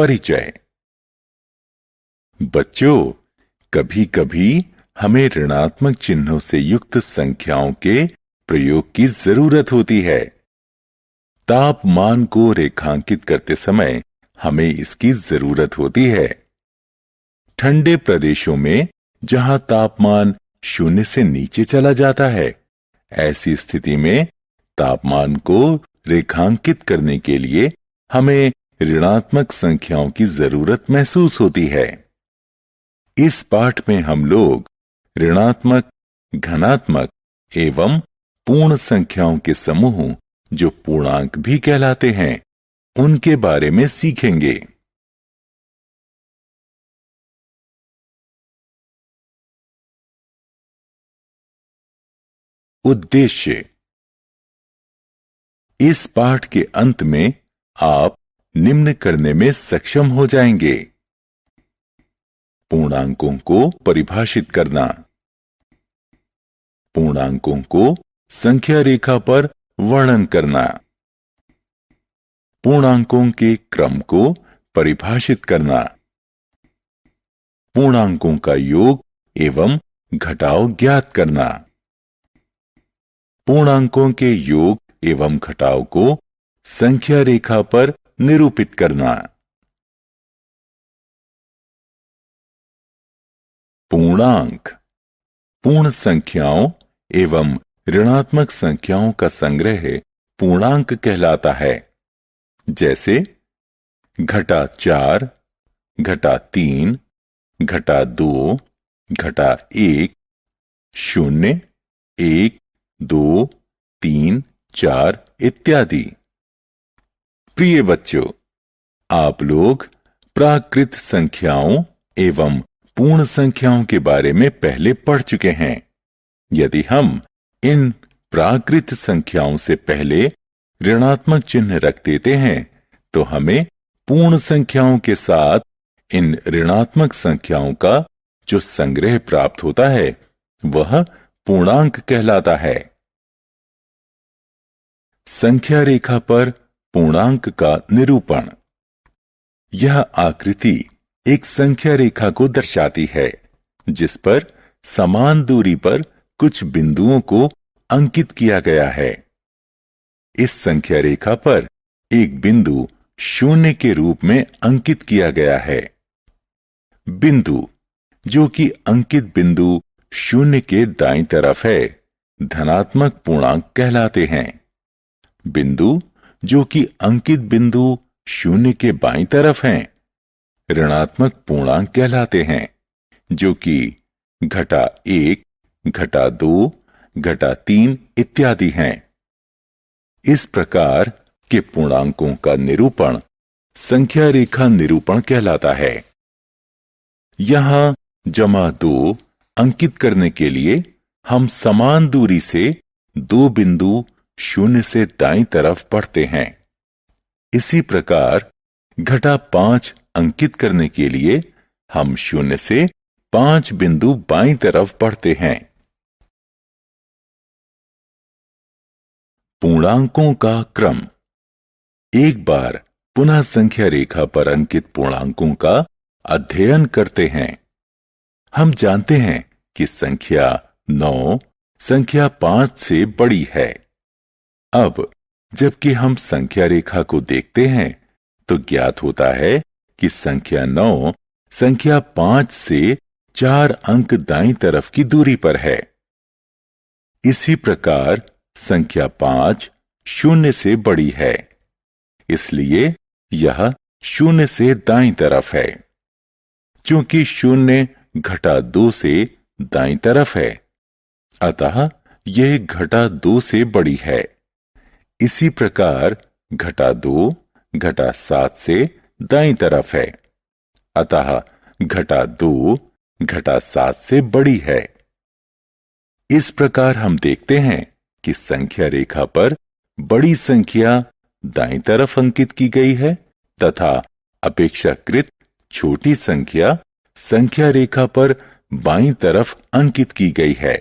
परिचय। बच्चों, कभी कभी हमें ऋणात्मक चिन्हों से युक्त संख्याओं के प्रयोग की जरूरत होती है। तापमान को रेखांकित करते समय हमें इसकी जरूरत होती है। ठंडे प्रदेशों में जहां तापमान 0 से नीचे चला जाता है, ऐसी स्थिति में तापमान को रेखांकित करने के लिए हमें ऋणात्मक संख्याओं की जरूरत महसूस होती है। इस पाठ में हम लोग ऋणात्मक, धनात्मक एवं पूर्ण संख्याओं के समूह, जो पूर्णांक भी कहलाते हैं, उनके बारे में सीखेंगे। उद्देश्य। इस पाठ के अंत में आप निम्न करने में सक्षम हो जाएंगे: पूर्णांकों को परिभाषित करना, पूर्णांकों को संख्या रेखा पर वर्णन करना, पूर्णांकों के क्रम को परिभाषित करना, पूर्णांकों का योग एवं घटाव ज्ञात करना, पूर्णांकों के योग एवं घटाव को संख्या रेखा पर निरूपित करना। पूर्णांक पूर्ण संख्याओं एवं ऋणात्मक संख्याओं का संग्रह पूर्णांक कहलाता है। जैसे घटा 4, घटा 3, घटा 2, घटा 1, 0, 1, 2, 3, 4 इत्यादि। प्रिय बच्चों, आप लोग प्राकृत संख्याओं एवं पूर्ण संख्याओं के बारे में पहले पढ़ चुके हैं। यदि हम इन प्राकृत संख्याओं से पहले ऋणात्मक चिन्ह रख देते हैं, तो हमें पूर्ण संख्याओं के साथ इन ऋणात्मक संख्याओं का जो संग्रह प्राप्त होता है, वह पूर्णांक कहलाता है। संख्या रेखा पर पूर्णांक का निरूपण। यह आकृति एक संख्या रेखा को दर्शाती है, जिस पर समान दूरी पर कुछ बिंदुओं को अंकित किया गया है। इस संख्या रेखा पर एक बिंदु 0 के रूप में अंकित किया गया है। बिंदु जो कि अंकित बिंदु 0 के दाईं तरफ है, धनात्मक पूर्णांक कहलाते हैं। बिंदु जो कि अंकित बिंदु 0 के बाईं तरफ हैं, ऋणात्मक पूर्णांक कहलाते हैं, जो कि घटा 1, घटा 2, घटा 3 इत्यादि हैं। इस प्रकार के पूर्णांकों का निरूपण संख्या रेखा निरूपण कहलाता है। यहां -2 अंकित करने के लिए हम समान दूरी से दो बिंदु 0 से दाईं तरफ बढ़ते हैं। इसी प्रकार घटा 5 अंकित करने के लिए हम 0 से 5 बिंदु बाईं तरफ बढ़ते हैं। पूर्णांकों का क्रम। एक बार पुनः संख्या रेखा पर अंकित पूर्णांकों का अध्ययन करते हैं। हम जानते हैं कि संख्या 9 संख्या 5 से बड़ी है। अब जबकि हम संख्या रेखा को देखते हैं, तो ज्ञात होता है कि संख्या 9 संख्या 5 से 4 अंक दाईं तरफ की दूरी पर है। इसी प्रकार संख्या 5 0 से बड़ी है, इसलिए यह 0 से दाईं तरफ है। चूंकि 0 घटा 2 से दाईं तरफ है, अतः यह घटा 2 से बड़ी है। इसी प्रकार घटा 2 घटा 7 से दाईं तरफ है, अतः घटा 2 घटा 7 से बड़ी है। इस प्रकार हम देखते हैं कि संख्या रेखा पर बड़ी संख्या दाईं तरफ अंकित की गई है तथा अपेक्षाकृत छोटी संख्या संख्या रेखा पर बाईं तरफ अंकित की गई है।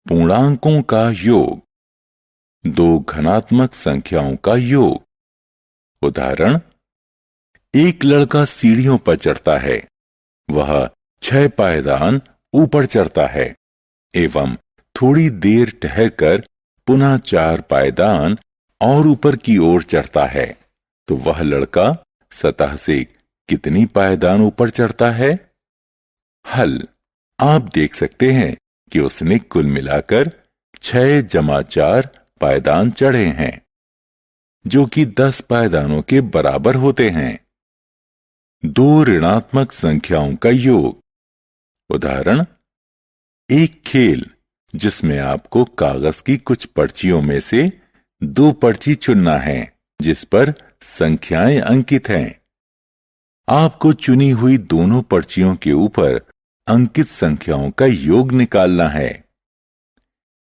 पूर्णांकों का योग, दो धनात्मक संख्याओं का योग। उदाहरण, एक लड़का सीढ़ियों पर चढ़ता है। वह 6 पायदान ऊपर चढ़ता है एवं थोड़ी देर ठहरकर पुनः 4 पायदान और ऊपर की ओर चढ़ता है। तो वह लड़का सतह से कितनी पायदान ऊपर चढ़ता है? हल, आप देख सकते हैं कि उसने कुल मिलाकर 6 जमा 4 पायदान चढ़े हैं, जो कि 10 पायदानों के बराबर होते हैं। दो ऋणात्मक संख्याओं का योग। उदाहरण, एक खेल जिसमें आपको कागज की कुछ पर्चियों में से 2 पर्ची चुनना है जिस पर संख्याएं अंकित हैं। आपको चुनी हुई दोनों पर्चियों के ऊपर अंकित संख्याओं का योग निकालना है।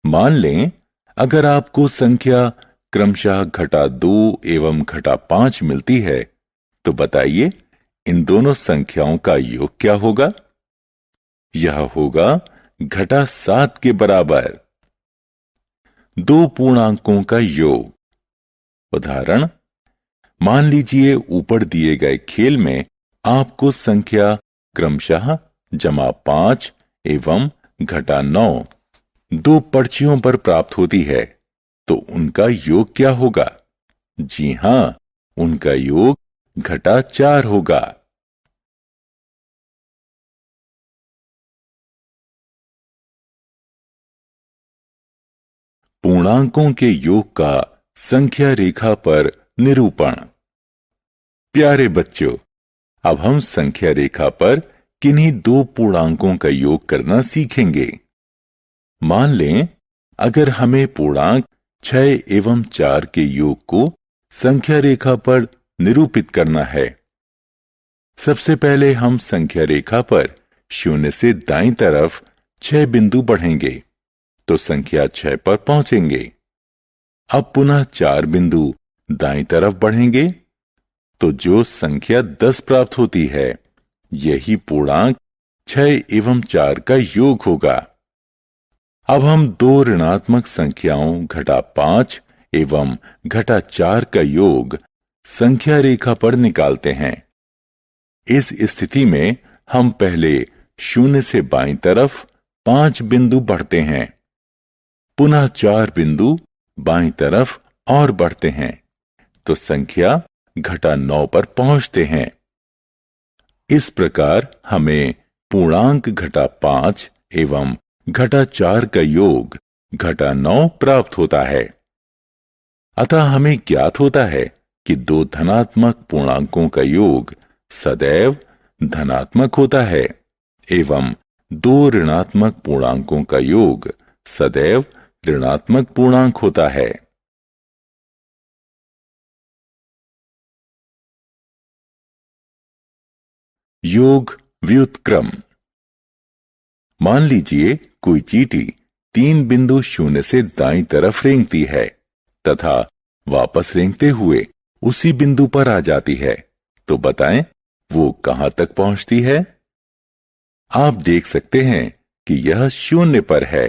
मान लें, अगर आपको संख्या क्रमशः -2 एवं -5 मिलती है, तो बताइए इन दोनों संख्याओं का योग क्या होगा? यह होगा -7 के बराबर। दो पूर्णांकों का योग। उदाहरण, मान लीजिए ऊपर दिए गए खेल में आपको संख्या क्रमशः -5 एवं -9 दो पर्चियों पर प्राप्त होती है, तो उनका योग क्या होगा? जी हां, उनका योग -4 होगा। पूर्णांकों के योग का संख्या रेखा पर निरूपण। प्यारे बच्चों, अब हम संख्या रेखा पर किन्हीं दो पूर्णांकों का योग करना सीखेंगे। मान लें, अगर हमें पूर्णांक 6 एवं 4 के योग को संख्या रेखा पर निरूपित करना है। सबसे पहले हम संख्या रेखा पर 0 से दाईं तरफ 6 बिंदु बढ़ेंगे तो संख्या 6 पर पहुंचेंगे। अब पुनः 4 बिंदु दाईं तरफ बढ़ेंगे तो जो संख्या 10 प्राप्त होती है, यही पूर्णांक 6 एवं 4 का योग होगा। अब हम दो ऋणात्मक संख्याओं -5 एवं -4 का योग संख्या रेखा पर निकालते हैं। इस स्थिति में हम पहले 0 से बाईं तरफ 5 बिंदु बढ़ते हैं, पुनः 4 बिंदु बाईं तरफ और बढ़ते हैं तो संख्या -9 पर पहुंचते हैं। इस प्रकार हमें पूर्णांक -5 एवं -4 का योग -9 प्राप्त होता है। अतः हमें ज्ञात होता है कि दो धनात्मक पूर्णांकों का योग सदैव धनात्मक होता है एवं दो ऋणात्मक पूर्णांकों का योग सदैव ऋणात्मक पूर्णांक होता है। योग व्युत्क्रम। मान लीजिए कोई चींटी 3 बिंदु 0 से दाईं तरफ रेंगती है तथा वापस रेंगते हुए उसी बिंदु पर आ जाती है, तो बताएं वो कहां तक पहुंचती है? आप देख सकते हैं कि यह 0 पर है।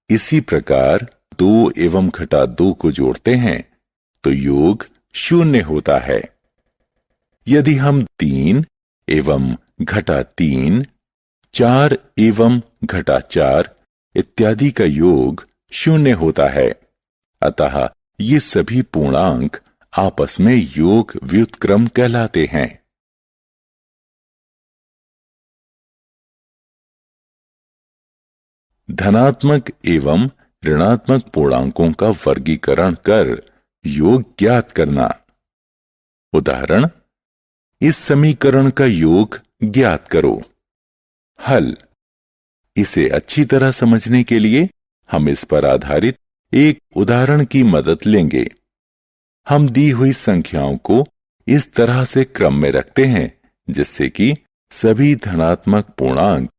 इसी प्रकार 2 एवं -2 को जोड़ते हैं तो योग 0 होता है। यदि हम 3 एवं -3, 4 एवं -4 इत्यादि का योग 0 होता है। अतः ये सभी पूर्णांक आपस में योग व्युत्क्रम कहलाते हैं। धनात्मक एवं ऋणात्मक पूर्णांकों का वर्गीकरण कर योग ज्ञात करना। उदाहरण, इस समीकरण का योग ज्ञात करो। हल, इसे अच्छी तरह समझने के लिए हम इस पर आधारित एक उदाहरण की मदद लेंगे। हम दी हुई संख्याओं को इस तरह से क्रम में रखते हैं जिससे कि सभी धनात्मक पूर्णांक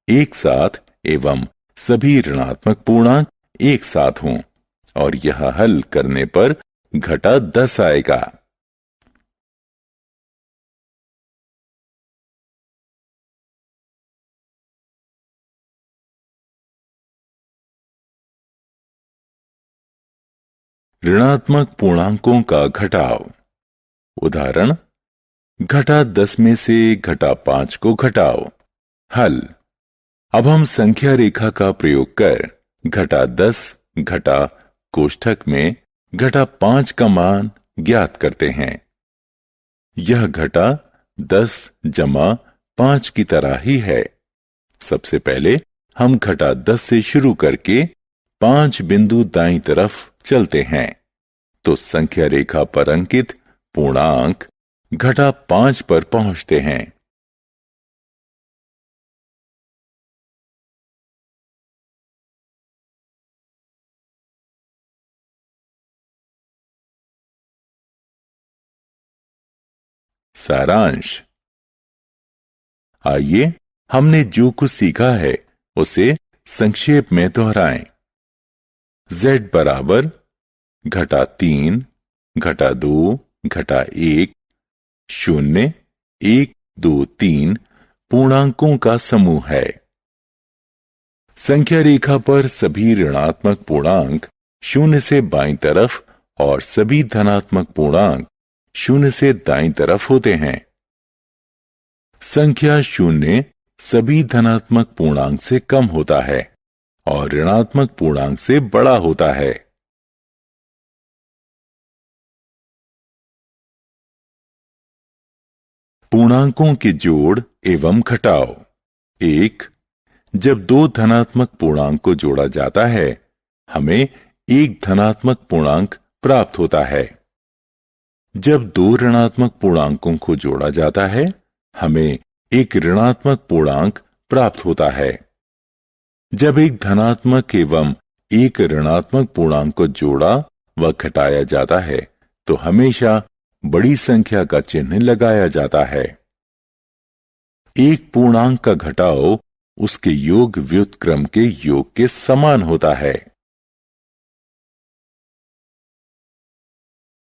एक साथ एवं सभी ऋणात्मक पूर्णांक एक साथ हों और यह हल करने पर -10 आएगा। ऋणात्मक पूर्णांकों का घटाव। उदाहरण, घटा 10 में से घटा 5 को घटाओ। हल। अब हम संख्या रेखा का प्रयोग कर घटा 10 घटा कोष्ठक में घटा 5 का मान ज्ञात करते हैं। यह घटा 10 जमा 5 की तरह ही है। सबसे पहले हम घटा 10 से शुरू करके 5 बिंदु दाईं तरफ चलते हैं तो संख्या रेखा पर अंकित पूर्णांक घटा 5 पर पहुंचते हैं। सारांश। आइए हमने जो कुछ सीखा है उसे संक्षेप में दोहराएं। z बराबर घटा 3 घटा 2 घटा 1 0 1 2 3 पूर्णांकों का समूह है। संख्या रेखा पर सभी ऋणात्मक पूर्णांक 0 से बाईं तरफ और सभी धनात्मक पूर्णांक 0 से दाईं तरफ होते हैं। संख्या 0 सभी धनात्मक पूर्णांक से कम होता है और ऋणात्मक पूर्णांक से बड़ा होता है। पूर्णांकों के जोड़ एवं घटाव। 1. जब दो धनात्मक पूर्णांक को जोड़ा जाता है हमें एक धनात्मक पूर्णांक प्राप्त होता है। जब दो ऋणात्मक पूर्णांकों को जोड़ा जाता है हमें एक ऋणात्मक पूर्णांक प्राप्त होता है। जब एक धनात्मक एवं एक ऋणात्मक पूर्णांक को जोड़ा व घटाया जाता है तो हमेशा बड़ी संख्या का चिन्ह लगाया जाता है। एक पूर्णांक का घटाव उसके योग व्युत्क्रम के योग के समान होता है।